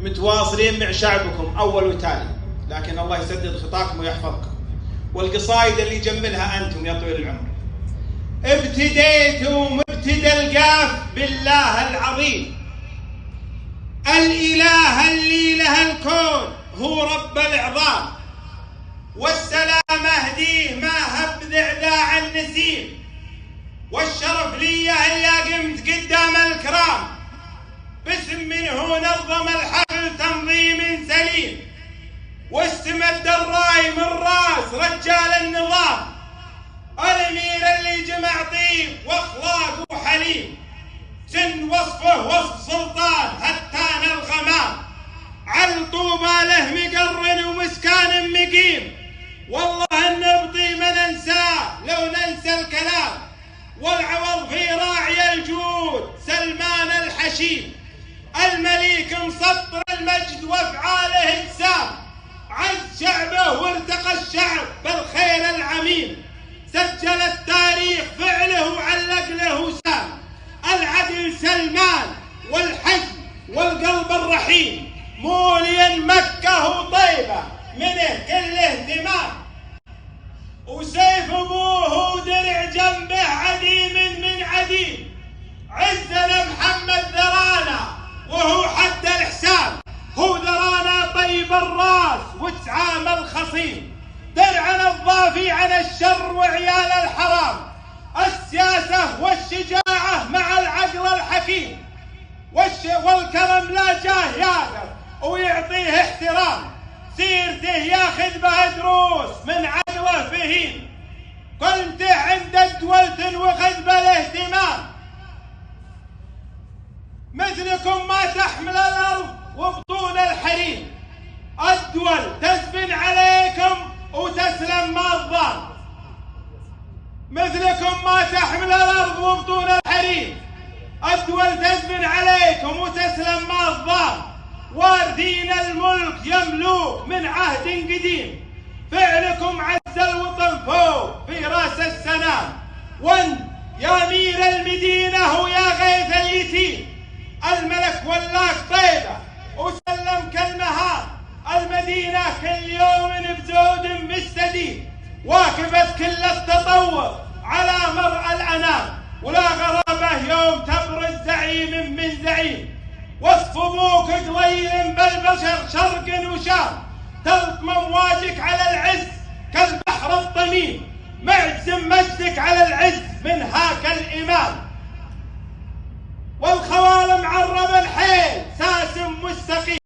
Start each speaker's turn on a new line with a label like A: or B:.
A: متواصلين مع شعبكم أول وتالي، لكن الله يسدد خطاكم ويحفظكم. والقصائد اللي يجملها أنتم يا طويل العمر. ابتديت ومبتدى القاف بالله العظيم، الإله اللي له الكون هو رب العظام، والسلام أهديه ما هب ذعذاع النسيم، والشرف لي اللي قمت قدام الكرام، باسم منه نظم الحفل تنظيم سليم، واستمد الراي من راس رجال النظام، الأمير اللي جمع طيب واخلاق وحليم، سن وصفه وصف سلطان هتان الغمام، عالطوبة له مقرن ومسكان مقيم، والله النبطي ما ننساه لو ننسى الكلام، والعوض في راعي الجود سلمان الحشيم، المليك مسطر المجد وافعاله اجسام، عز شعبه وارتقى الشعب بالخير العميم، سجل التاريخ فعله وعلق له سام، العدل سلمان والحزم والقلب الرحيم، موليا مكة وطيبة منه كل اهتمام، وسيف ابوه ودرع جنبه عديم من عديم، عزنا محمد ذرانا وهو حد الحسام، هو ذرانا طيب الراس وتسعام الخصيم، درعنا الضافي عن الشر وعيال الحرام، السياسة والشجاعة مع العقل الحكيم، والكرم لا جاه ياقف ويعطيه احترام، سيرته ياخذ بها دروس من عقله فهيم، قلته عند الدول تنوخذ بالاهتمام، مثلكم ما تحمل الأرض وبطون الحريم، الدول تزبن عليكم وتسلم ما الظان، مثلكم ما تحمل الأرض وبطون الحريم، الدول تزبن عليكم وتسلم ما الظان، وارثين الملك يملوك من عهد قديم، فعلكم عز الوطن فوق في راس السنام، وانت يا امير المدينة ويا غيث اليتيم، الملك ولاك طيبة وسلمك المهام، المدينة كل يوم بزود مستديم، واكبت كل التطور على مرأى الأنام، ولا غرابة يوم تبرز زعيم من زعيم، وصف ابوك قليل بالبشر شرق وشام، تلطم امواجك على العز كالبحر الطميم، معزم مجدك على العز من هاك الإمام، والخوالم عرب الحيل ساسم مستقيم.